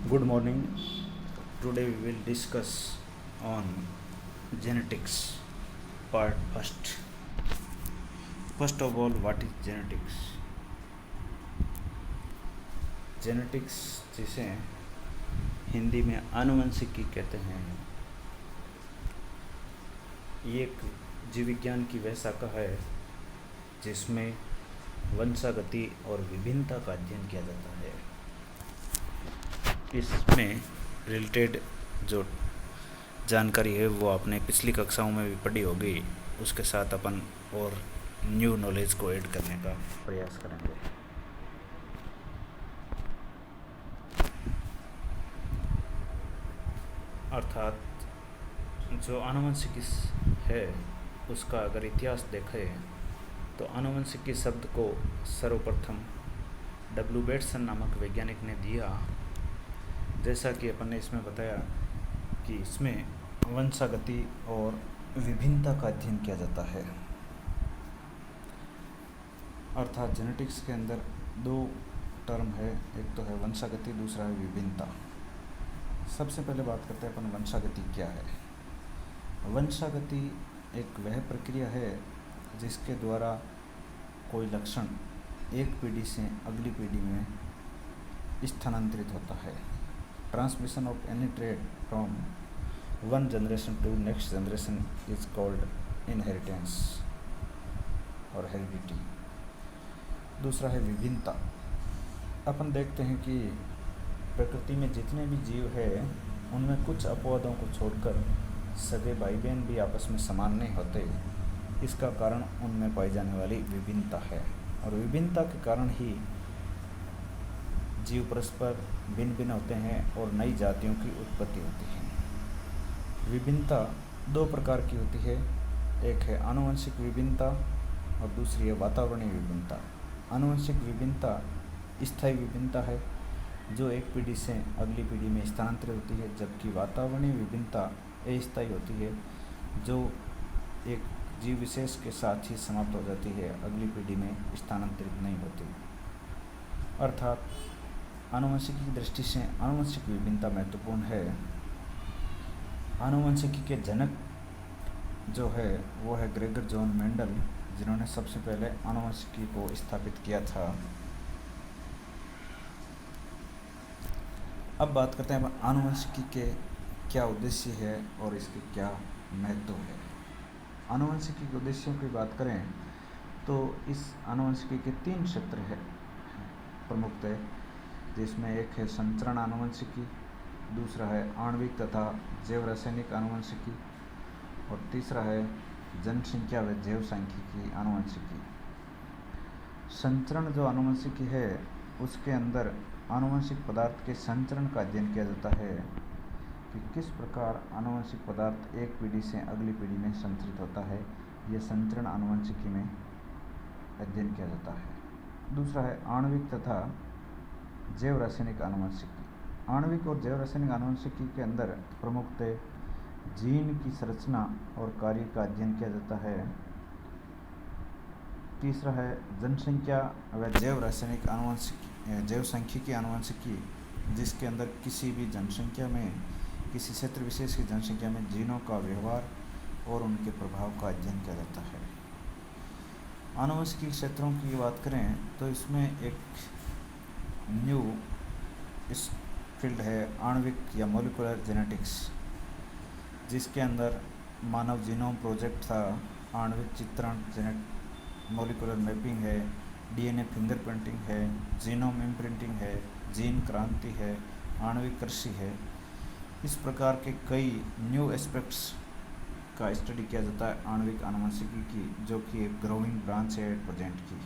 Good morning. Today we will discuss on genetics part first. First of all, what is genetics? Genetics जिसे हिंदी में आनुवंशिकी कहते हैं, ये एक जीव विज्ञान की वह शाखा है जिसमें वंशागति और विभिन्नता का अध्ययन किया जाता है। इसमें रिलेटेड जो जानकारी है वो आपने पिछली कक्षाओं में भी पढ़ी होगी, उसके साथ अपन और न्यू नॉलेज को ऐड करने का प्रयास करेंगे। अर्थात जो आनुवंशिकी है उसका अगर इतिहास देखें तो आनुवंशिकी शब्द को सर्वप्रथम डब्ल्यू बेटसन नामक वैज्ञानिक ने दिया। जैसा कि अपन ने इसमें बताया कि इसमें वंशागति और विभिन्नता का अध्ययन किया जाता है। अर्थात जेनेटिक्स के अंदर दो टर्म है, एक तो है वंशागति, दूसरा है विभिन्नता। सबसे पहले बात करते हैं अपन वंशागति क्या है। वंशागति एक वह प्रक्रिया है जिसके द्वारा कोई लक्षण एक पीढ़ी से अगली पीढ़ी में स्थानांतरित होता है। Transmission of any trade from one generation to next generation is called inheritance और हेरिडिटी। दूसरा है विभिन्नता। अपन देखते हैं कि प्रकृति में जितने भी जीव है उनमें कुछ अपवादों को छोड़कर सगे भाई बहन भी आपस में समान नहीं होते। इसका कारण उनमें पाई जाने वाली विभिन्नता है और विभिन्नता के कारण ही जीव परस्पर भिन्न भिन्न होते हैं और नई जातियों की उत्पत्ति होती है। विभिन्नता दो प्रकार की होती है, एक है आनुवंशिक विभिन्नता और दूसरी है वातावरणीय विभिन्नता। आनुवंशिक विभिन्नता स्थायी विभिन्नता है जो एक पीढ़ी से अगली पीढ़ी में स्थानांतरित होती है, जबकि वातावरणीय विभिन्नता अस्थायी होती है जो एक जीव विशेष के साथ ही समाप्त हो जाती है, अगली पीढ़ी में स्थानांतरित नहीं होती। अर्थात आनुवंशिकी की दृष्टि से आनुवंशिक विभिन्नता महत्वपूर्ण है। आनुवंशिकी के जनक जो है वो है ग्रेगर जॉन मेंडल, जिन्होंने सबसे पहले आनुवंशिकी को स्थापित किया था। अब बात करते हैं आनुवंशिकी के क्या उद्देश्य है और इसके क्या महत्व है। आनुवंशिकी के उद्देश्यों की बात करें तो इस आनुवंशिकी के 3 क्षेत्र है प्रमुखतः, जिसमें एक है संचरण आनुवंशिकी, दूसरा है आणविक तथा जैव रासायनिक आनुवंशिकी और तीसरा है जनसंख्या व जैव सांख्यिकी आनुवंशिकी। संचरण जो आनुवंशिकी है उसके अंदर आनुवंशिक पदार्थ के संचरण का अध्ययन किया जाता है कि किस प्रकार आनुवंशिक पदार्थ एक पीढ़ी से अगली पीढ़ी में संचरित होता है। यह संचरण आनुवंशिकी में अध्ययन किया जाता है। दूसरा है आणविक तथा जैव रासायनिक आनुवंशिकी। आणविक और जैव रासायनिक आनुवंशिकी के अंदर प्रमुखतः जीन की संरचना और कार्य का अध्ययन किया जाता है। तीसरा है जनसंख्या व जैव रासायनिक आनुवंशिकी, जैव सांख्यिकी आनुवंशिकी, जिसके अंदर किसी भी जनसंख्या में, किसी क्षेत्र विशेष की जनसंख्या में जीनों का व्यवहार और उनके प्रभाव का अध्ययन किया जाता है। आनुवंशिकी क्षेत्रों की बात करें तो इसमें एक न्यू इस फील्ड है आणविक या मॉलिक्यूलर जेनेटिक्स, जिसके अंदर मानव जीनोम प्रोजेक्ट था, आणविक चित्रण मॉलिक्यूलर मैपिंग है, डीएनए फिंगरप्रिंटिंग है, जीनोम इम्प्रिंटिंग है, जीन क्रांति है, आणविक कृषि है। इस प्रकार के कई न्यू एस्पेक्ट्स का स्टडी किया जाता है आणविक आनुवंशिकी की, जो कि एक ग्रोइंग ब्रांच है प्रेजेंट की।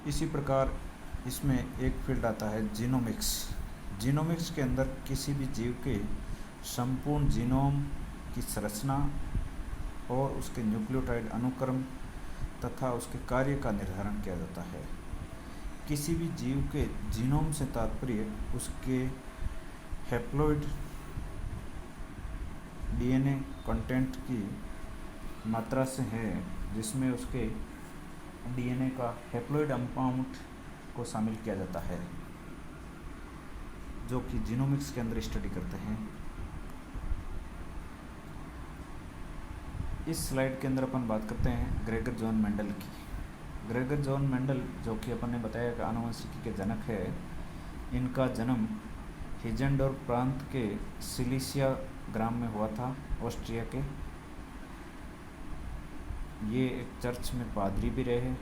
इसी प्रकार इसमें एक फील्ड आता है जीनोमिक्स। जीनोमिक्स के अंदर किसी भी जीव के संपूर्ण जीनोम की संरचना और उसके न्यूक्लियोटाइड अनुक्रम तथा उसके कार्य का निर्धारण किया जाता है। किसी भी जीव के जीनोम से तात्पर्य उसके हैप्लॉइड डीएनए कंटेंट की मात्रा से है, जिसमें उसके डीएनए का हैप्लॉइड अमाउंट को शामिल किया जाता है। जो कि जीनोमिक्स के अंदर स्टडी करते हैं। इस स्लाइड के अंदर अपन बात करते हैं ग्रेगर जॉन मेंडल की। ग्रेगर जॉन मेंडल, जो कि अपन ने बताया कि आनुवंशिकी के जनक है, इनका जन्म हिजेंडोर्फ प्रांत के सिलीसिया ग्राम में हुआ था, ऑस्ट्रिया के। ये एक चर्च में पादरी भी रहे।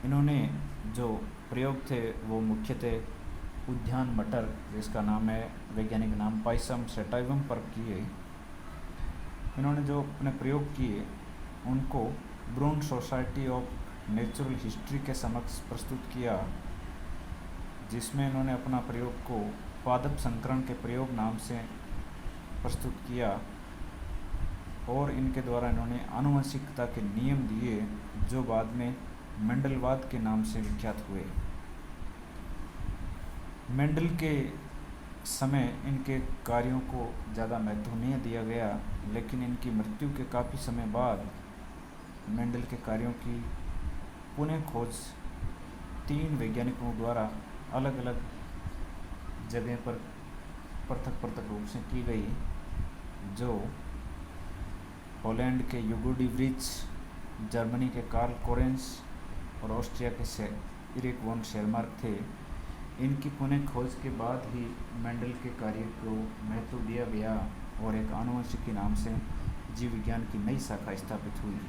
इन्होंने जो प्रयोग थे वो मुख्यतः उद्यान मटर, जिसका नाम है वैज्ञानिक नाम पाइसम सेटाइवम, पर किए। इन्होंने जो अपने प्रयोग किए उनको ब्रून सोसाइटी ऑफ नेचुरल हिस्ट्री के समक्ष प्रस्तुत किया, जिसमें इन्होंने अपना प्रयोग को पादप संकरण के प्रयोग नाम से प्रस्तुत किया, और इनके द्वारा इन्होंने आनुवंशिकता के नियम दिए जो बाद में मेंडलवाद के नाम से विख्यात हुए। मेंडल के समय इनके कार्यों को ज़्यादा महत्व नहीं दिया गया, लेकिन इनकी मृत्यु के काफ़ी समय बाद मेंडल के कार्यों की पुनः खोज 3 वैज्ञानिकों द्वारा अलग अलग जगह पर पृथक पृथक रूप से की गई, जो हॉलैंड के ह्यूगो डी व्रीच, जर्मनी के कार्ल कोरेंस और ऑस्ट्रिया के इरिक वॉन शेरमार्क थे। इनकी पुनः खोज के बाद ही मेंडल के कार्य को महत्व दिया गया और एक आनुवंशिकी नाम से जीव विज्ञान की नई शाखा स्थापित हुई।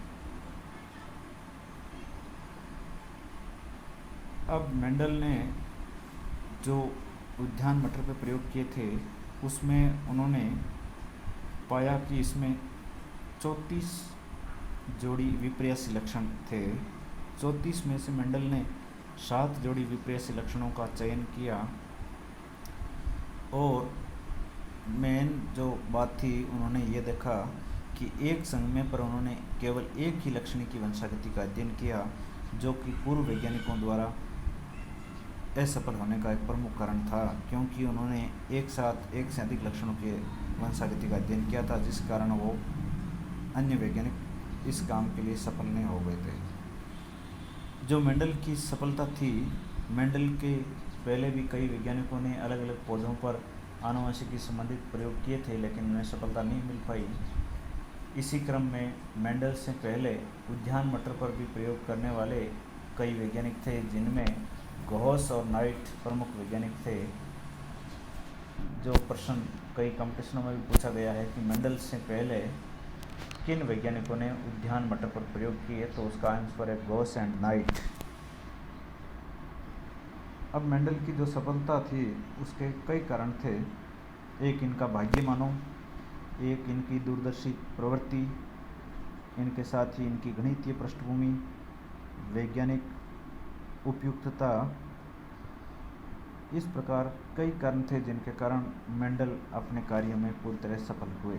अब मेंडल ने जो उद्यान मटर पर प्रयोग किए थे उसमें उन्होंने पाया कि इसमें 34 जोड़ी विपर्यासी लक्षण थे। 34 में से मेंडल ने 7 जोड़ी विपर्यासी लक्षणों का चयन किया, और मेन जो बात थी, उन्होंने ये देखा कि एक समय पर उन्होंने केवल एक ही लक्षणी की वंशागति का अध्ययन किया, जो कि पूर्व वैज्ञानिकों द्वारा असफल होने का एक प्रमुख कारण था, क्योंकि उन्होंने एक साथ एक से अधिक लक्षणों के वंशागति का अध्ययन किया था, जिस कारण वो अन्य वैज्ञानिक इस काम के लिए सफल नहीं हो गए थे। जो मेंडल की सफलता थी, मेंडल के पहले भी कई वैज्ञानिकों ने अलग अलग पौधों पर आनुवंशिकी संबंधित प्रयोग किए थे, लेकिन उन्हें सफलता नहीं मिल पाई। इसी क्रम में मेंडल से पहले उद्यान मटर पर भी प्रयोग करने वाले कई वैज्ञानिक थे, जिनमें गॉस और नाइट प्रमुख वैज्ञानिक थे। जो प्रश्न कई कंपटीशनों में भी पूछा गया है कि मेंडल से पहले किन वैज्ञानिकों ने उद्यान मटर पर प्रयोग किए, तो उसका आंसर है गॉस एंड नाइट। अब मेंडल की जो सफलता थी उसके कई कारण थे। एक इनका भाग्य मानो, एक इनकी दूरदर्शी प्रवृत्ति, इनके साथ ही इनकी गणितीय पृष्ठभूमि, वैज्ञानिक उपयुक्तता। इस प्रकार कई कारण थे जिनके कारण मेंडल अपने कार्यों में पूरी तरह सफल हुए।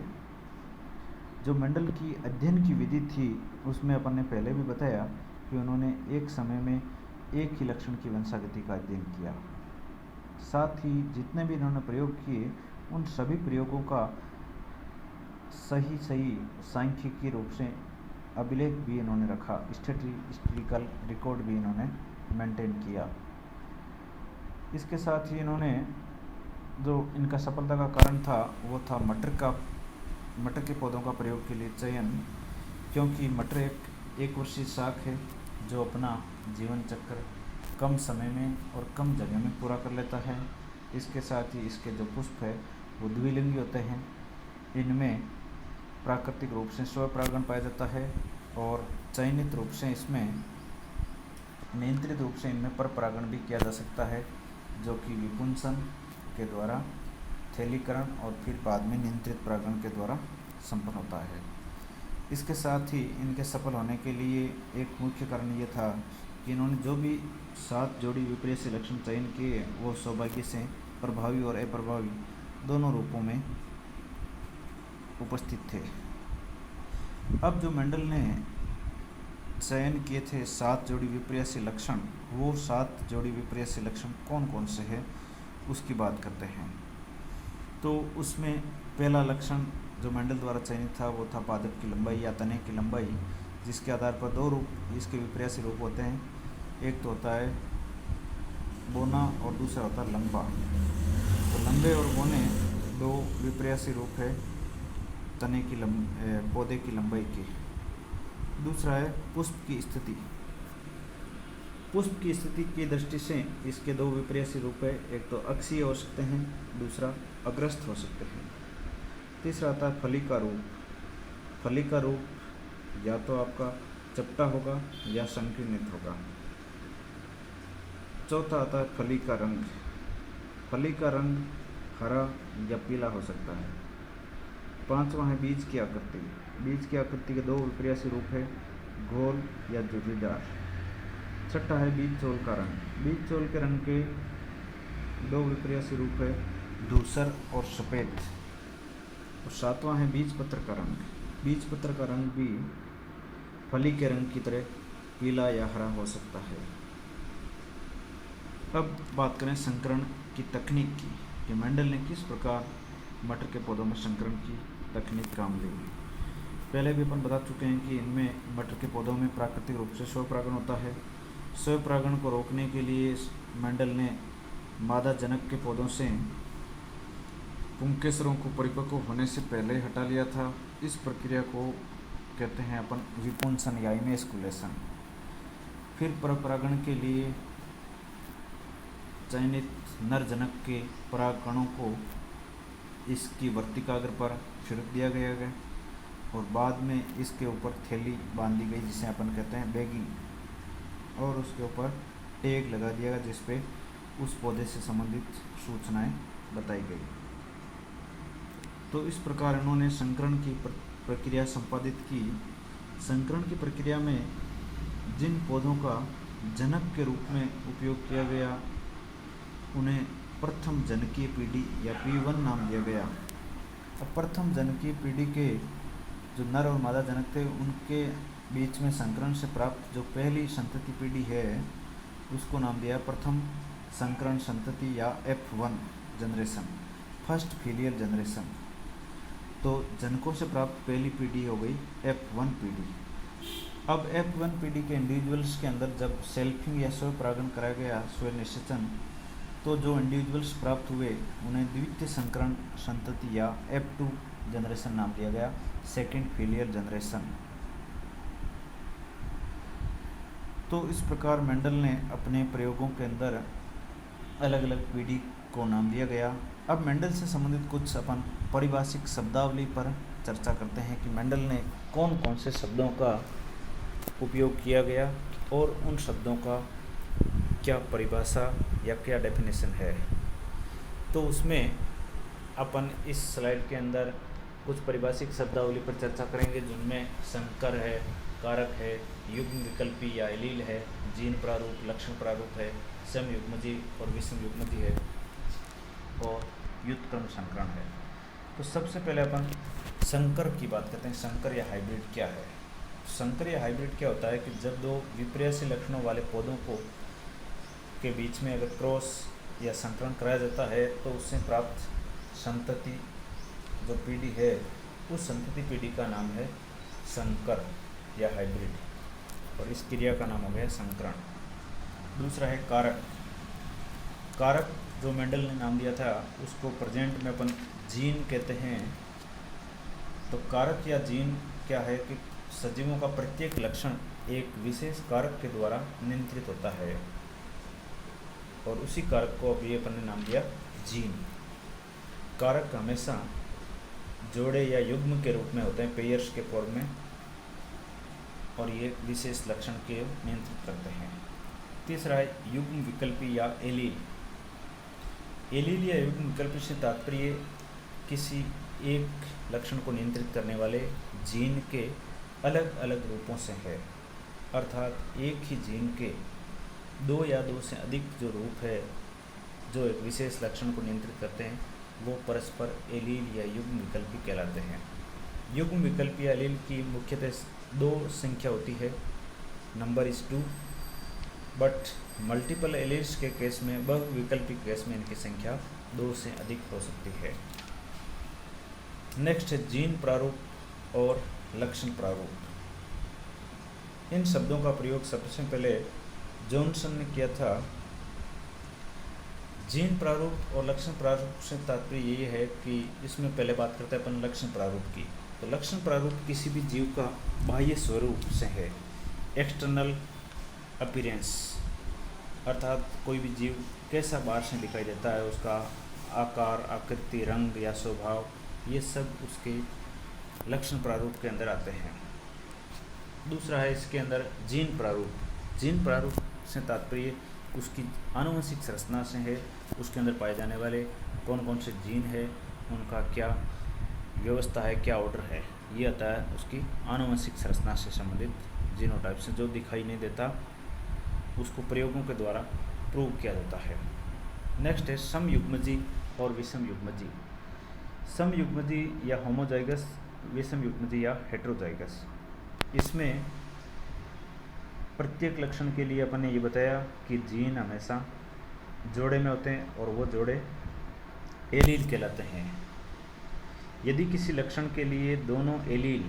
जो मेंडल की अध्ययन की विधि थी उसमें अपन ने पहले भी बताया कि उन्होंने एक समय में एक ही लक्षण की वंशागति का अध्ययन किया। साथ ही जितने भी इन्होंने प्रयोग किए उन सभी प्रयोगों का सही सांख्यिकी रूप से अभिलेख भी इन्होंने रखा, स्टैटिस्टिकल रिकॉर्ड भी इन्होंने मेंटेन किया। इसके साथ ही इन्होंने जो इनका सफलता का कारण था वो था मटर के पौधों का प्रयोग के लिए चयन, क्योंकि मटर एक वर्षीय शाक है जो अपना जीवन चक्र कम समय में और कम जगह में पूरा कर लेता है। इसके साथ ही इसके जो पुष्प है वो द्विलिंगी होते हैं। इनमें प्राकृतिक रूप से स्वपरागण पाया जाता है और चयनित रूप से इसमें नियंत्रित रूप से इनमें परपरागण भी किया जा सकता है, जो कि विपुंसन के द्वारा, थैलीकरण और फिर बाद में नियंत्रित परागण के द्वारा संपन्न होता है। इसके साथ ही इनके सफल होने के लिए एक मुख्य कारण ये था कि इन्होंने जो भी 7 जोड़ी विपर्यासी लक्षण चयन किए वो सौभाग्य से प्रभावी और अप्रभावी दोनों रूपों में उपस्थित थे। अब जो मेंडल ने चयन किए थे 7 जोड़ी विपर्यासी लक्षण, वो 7 जोड़ी विपर्यासी लक्षण कौन कौन से हैं उसकी बात करते हैं। तो उसमें पहला लक्षण जो मेंडल द्वारा चयनित था वो था पादप की लंबाई या तने की लंबाई, जिसके आधार पर 2 रूप इसके विपर्यासी रूप होते हैं। एक तो होता है बोना और दूसरा होता है लंबा। तो लंबे और बोने दो विपर्यासी रूप है तने की पौधे की लंबाई के। दूसरा है पुष्प की स्थिति। पुष्प की स्थिति की दृष्टि से इसके दो विपर्यासी रूप है, एक तो अक्षीय हो सकते हैं, दूसरा अग्रस्त हो सकते हैं। तीसरा आता है फली का रूप। फली का रूप या तो आपका चपटा होगा या संकीर्णित होगा। चौथा आता है फली का रंग। फली का रंग हरा या पीला हो सकता है। पांचवा है बीज की आकृति। बीज की आकृति के दो विपर्यासी रूप है, गोल या झुर्रीदार। छठा है बीज चोल का रंग। बीज चोल के रंग के दो विपर्यासी रूप है, धूसर और सफ़ेद। और सातवां है बीज पत्र का रंग। बीज पत्र का रंग भी फली के रंग की तरह पीला या हरा हो सकता है। अब बात करें संकरण की तकनीक की कि मेंडल ने किस प्रकार मटर के पौधों में संकरण की तकनीक काम ली। पहले भी अपन बता चुके हैं कि इनमें मटर के पौधों में प्राकृतिक रूप से स्वपरागण होता है। स्वपरागण को रोकने के लिए मेंडल ने मादा जनक के पौधों से पुंकेसरों को परिपक्व होने से पहले हटा लिया था। इस प्रक्रिया को कहते हैं अपन विपुंसन या इमेस्कुलेशन। फिर परपरागण के लिए चयनित नर जनक के परागकणों को इसकी वर्तिकाग्र पर छिड़क दिया गया और बाद में इसके ऊपर थैली बांध दी गई जिसे अपन कहते हैं बैगिंग, और उसके ऊपर टैग लगा दिया गया जिस पे उस पौधे से संबंधित सूचनाएं बताई गई। तो इस प्रकार इन्होंने संकरण की प्रक्रिया संपादित की। संकरण की प्रक्रिया में जिन पौधों का जनक के रूप में उपयोग किया गया उन्हें प्रथम जनकीय पीढ़ी या P1 नाम दिया गया। अब प्रथम जनकीय पीढ़ी के जो नर और मादा जनक थे उनके बीच में संकरण से प्राप्त जो पहली संतति पीढ़ी है उसको नाम दिया प्रथम संकरण संतति या F1 generation, first filial generation. तो जनकों से प्राप्त पहली पीढ़ी हो गई F1 पीढ़ी। अब F1 पीढ़ी के इंडिविजुअल्स के अंदर जब सेल्फिंग या स्वपरागण कराया गया, स्व निषेचन, तो जो इंडिविजुअल्स प्राप्त हुए उन्हें द्वितीय संकरण संतति या F2 जनरेशन नाम दिया गया, सेकेंड फिलियल जनरेशन। तो इस प्रकार मेंडल ने अपने प्रयोगों के अंदर अलग अलग पीढ़ी को नाम दिया गया। अब मेंडल से संबंधित कुछ अपन पारिभाषिक शब्दावली पर चर्चा करते हैं कि मेंडल ने कौन कौन से शब्दों का उपयोग किया गया और उन शब्दों का क्या परिभाषा या क्या डेफिनेशन है। तो उसमें अपन इस स्लाइड के अंदर कुछ पारिभाषिक शब्दावली पर चर्चा करेंगे जिनमें संकर है, कारक है, युग्म विकल्पी या एलील है, जीन प्रारूप, लक्षण प्रारूप है, समयुग्मजी और विषम युग्मजी है और व्युत्क्रम संकरण है। तो सबसे पहले अपन संकर की बात करते हैं। संकर या हाइब्रिड क्या है? संकर या हाइब्रिड क्या होता है कि जब दो विपर्यासी लक्षणों वाले पौधों को के बीच में अगर क्रॉस या संकरण कराया जाता है तो उससे प्राप्त संतति जो पीढ़ी है उस संतति पीढ़ी का नाम है संकर या हाइब्रिड और इस क्रिया का नाम हो गया संकरण। दूसरा है कारक। कारक जो मेंडल ने नाम दिया था उसको प्रेजेंट में अपन जीन कहते हैं। तो कारक या जीन क्या है कि सजीवों का प्रत्येक लक्षण एक विशेष कारक के द्वारा नियंत्रित होता है और उसी कारक को अभी अपन ने नाम दिया जीन। कारक हमेशा जोड़े या युग्म के रूप में होते हैं, पेयर्स के फॉर्म में, और ये विशेष लक्षण के नियंत्रित करते हैं। तीसरा है युग्म विकल्पी या एलील। एलील या युग्म विकल्पी से तात्पर्य किसी एक लक्षण को नियंत्रित करने वाले जीन के अलग अलग रूपों से है, अर्थात एक ही जीन के दो या दो से अधिक जो रूप है जो एक विशेष लक्षण को नियंत्रित करते हैं वो परस्पर एलील या युग्म विकल्पी कहलाते हैं। युग्म विकल्पी एलील की मुख्यतः दो संख्या होती है, number is 2, but multiple alleles के केस में, बहुविकल्पी केस में इनकी संख्या 2 से अधिक हो सकती है। नेक्स्ट है जीन प्रारूप और लक्षण प्रारूप। इन शब्दों का प्रयोग सबसे पहले जॉनसन ने किया था जीन प्रारूप और लक्षण प्रारूप से तात्पर्य ये है कि इसमें पहले बात करते हैं अपन लक्षण प्रारूप की। तो लक्षण प्रारूप किसी भी जीव का बाह्य स्वरूप से है, एक्सटर्नल अपीयरेंस, अर्थात कोई भी जीव कैसा बाहर से दिखाई देता है, उसका आकार, आकृति, रंग या स्वभाव, ये सब उसके लक्षण प्रारूप के अंदर आते हैं। दूसरा है इसके अंदर जीन प्रारूप। जीन प्रारूप से तात्पर्य उसकी आनुवंशिक संरचना से है, उसके अंदर पाए जाने वाले कौन कौन से जीन है, उनका क्या व्यवस्था है, क्या ऑर्डर है, ये आता है उसकी आनुवंशिक संरचना से संबंधित जीनोटाइप से। जो दिखाई नहीं देता उसको प्रयोगों के द्वारा प्रूव किया जाता है। नेक्स्ट है समयुग्मजी और विषमयुग्मजी। समयुग्मजी या होमोजाइगस, विषमयुग्मजी या हेटेरोजाइगस। इसमें प्रत्येक लक्षण के लिए अपन ने ये बताया कि जीन हमेशा जोड़े में होते हैं और वो जोड़े एलील कहलाते हैं। यदि किसी लक्षण के लिए दोनों एलील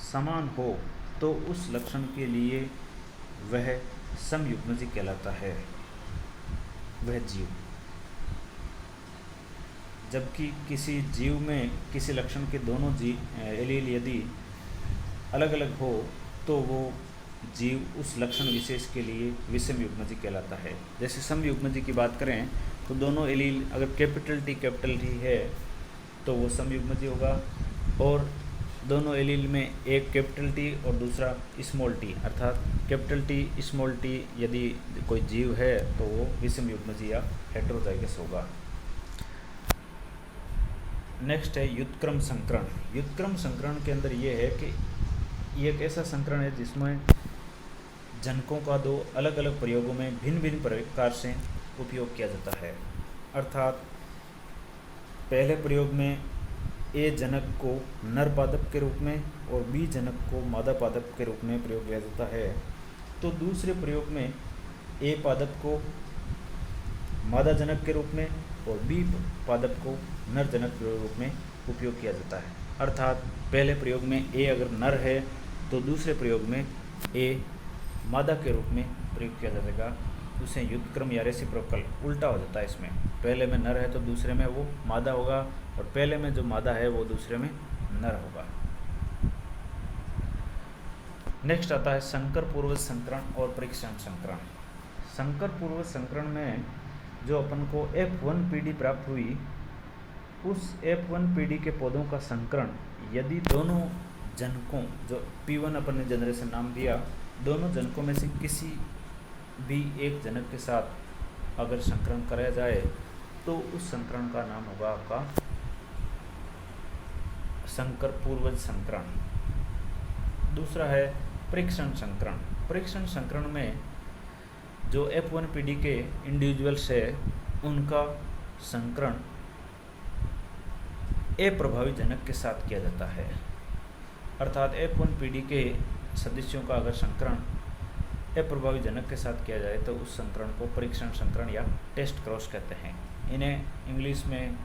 समान हो तो उस लक्षण के लिए वह समयुग्मजी कहलाता है, वह जीव। जबकि किसी जीव में किसी लक्षण के दोनों एलील यदि अलग अलग हो तो वो जीव उस लक्षण विशेष के लिए विषमयुग्मजी कहलाता है। जैसे समयुग्मजी की बात करें तो दोनों एलील अगर कैपिटल टी है तो वो समयुग्मजी होगा, और दोनों एलील में एक कैपिटल टी और दूसरा स्मॉल टी, अर्थात कैपिटल टी स्मॉल टी यदि कोई जीव है तो वो विषमयुग्मजी या हेटेरोजाइगस होगा। नेक्स्ट है व्युत्क्रम संकरण। व्युत्क्रम संकरण के अंदर ये है कि ये एक ऐसा संकरण है जिसमें जनकों का दो अलग अलग प्रयोगों में भिन्न भिन्न प्रकार से उपयोग किया जाता है। अर्थात पहले प्रयोग में ए जनक को नर पादप के रूप में और बी जनक को मादा पादप के रूप में प्रयोग किया जाता है, तो दूसरे प्रयोग में ए पादप को मादा जनक के रूप में और बी पादप को नर जनक के रूप में उपयोग किया जाता है। अर्थात पहले प्रयोग में ए अगर नर है तो दूसरे प्रयोग में ए मादा के रूप में प्रयोग किया जाएगा, उसे व्युत्क्रम या रेसिप्रोकल उल्टा हो जाता है। इसमें पहले में नर है तो दूसरे में वो मादा होगा, और पहले में जो मादा है वो दूसरे में नर होगा। नेक्स्ट आता है संकर पूर्वज संकरण और परीक्षण संकरण। संकर पूर्वज संकरण में जो अपन को F1 पीढ़ी प्राप्त हुई, उस F1 पीढ़ी के पौधों का संकरण यदि दोनों जनकों, जो P1 अपन ने जनरेशन नाम दिया, दोनों जनकों में से किसी भी एक जनक के साथ अगर संकरण कराया जाए तो उस संकरण का नाम होगा आपका संकर पूर्वज संकरण। दूसरा है परीक्षण संकरण। परीक्षण संकरण में जो F1 पीढ़ी के इंडिविजुअल्स है उनका संकरण अप्रभावी जनक के साथ किया जाता है। अर्थात F1 पीढ़ी के सदस्यों का अगर संकरण अप्रभावी जनक के साथ किया जाए तो उस संकरण को परीक्षण संकरण या टेस्ट क्रॉस कहते हैं। इन्हें इंग्लिश में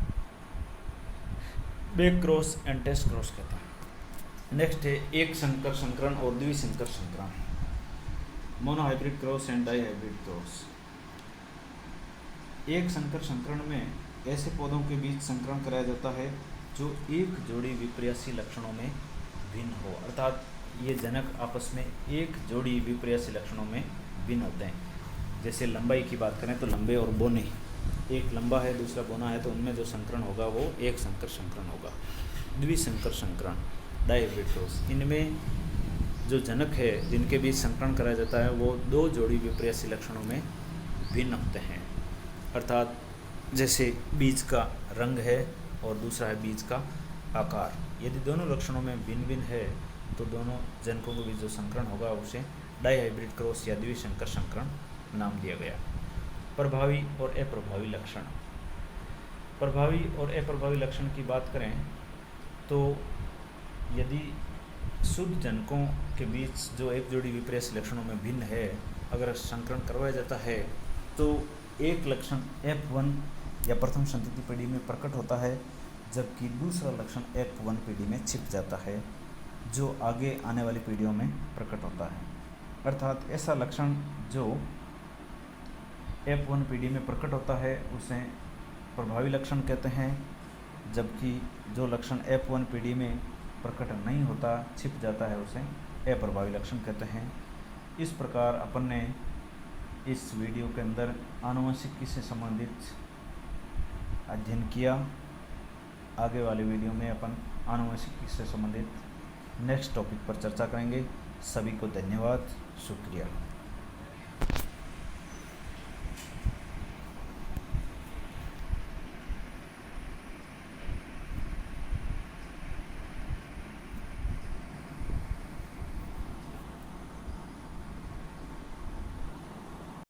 back cross and test cross कहते हैं। नेक्स्ट है एक संकर संकरण और द्विसंकर संकरण, monohybrid cross and dihybrid cross. एक संकर संकरण में ऐसे पौधों के बीच संकरण कराया जाता है जो एक जोड़ी विपर्यासी लक्षणों में भिन्न हो। अर्थात ये जनक आपस में एक जोड़ी विपर्यासी लक्षणों में भिन्न होते हैं। जैसे लंबाई की बात करें तो लंबे और बोने, एक लंबा है दूसरा बोना है, तो उनमें जो संकरण होगा वो एक संकर संकरण होगा। द्विसंकर संकरण, डाईहाइब्रिड क्रॉस, इनमें जो जनक है जिनके बीच संकरण कराया जाता है वो दो जोड़ी विपर्यासी लक्षणों में भिन्न होते हैं। अर्थात जैसे बीज का रंग है और दूसरा है बीज का आकार, यदि दोनों लक्षणों में भिन्न भिन्न है तो दोनों जनकों के बीच जो संकरण होगा उसे डाईहाइब्रिड क्रॉस या द्विसंकर संकरण नाम दिया गया। प्रभावी और अप्रभावी लक्षण। प्रभावी और अप्रभावी लक्षण की बात करें तो यदि शुद्ध जनकों के बीच जो एक जोड़ी विपर्यासी लक्षणों में भिन्न है अगर संकरण करवाया जाता है तो एक लक्षण F1 या प्रथम संतति पीढ़ी में प्रकट होता है, जबकि दूसरा लक्षण F1 पीढ़ी में छिप जाता है जो आगे आने वाली पीढ़ियों में प्रकट होता है। अर्थात ऐसा लक्षण जो F1 पीढ़ी में प्रकट होता है उसे प्रभावी लक्षण कहते हैं, जबकि जो लक्षण F1 पीढ़ी में प्रकट नहीं होता, छिप जाता है, उसे अप्रभावी लक्षण कहते हैं। इस प्रकार अपन ने इस वीडियो के अंदर आनुवंशिकी से संबंधित अध्ययन किया। आगे वाले वीडियो में अपन आनुवंशिकी से संबंधित नेक्स्ट टॉपिक पर चर्चा करेंगे। सभी को धन्यवाद, शुक्रिया।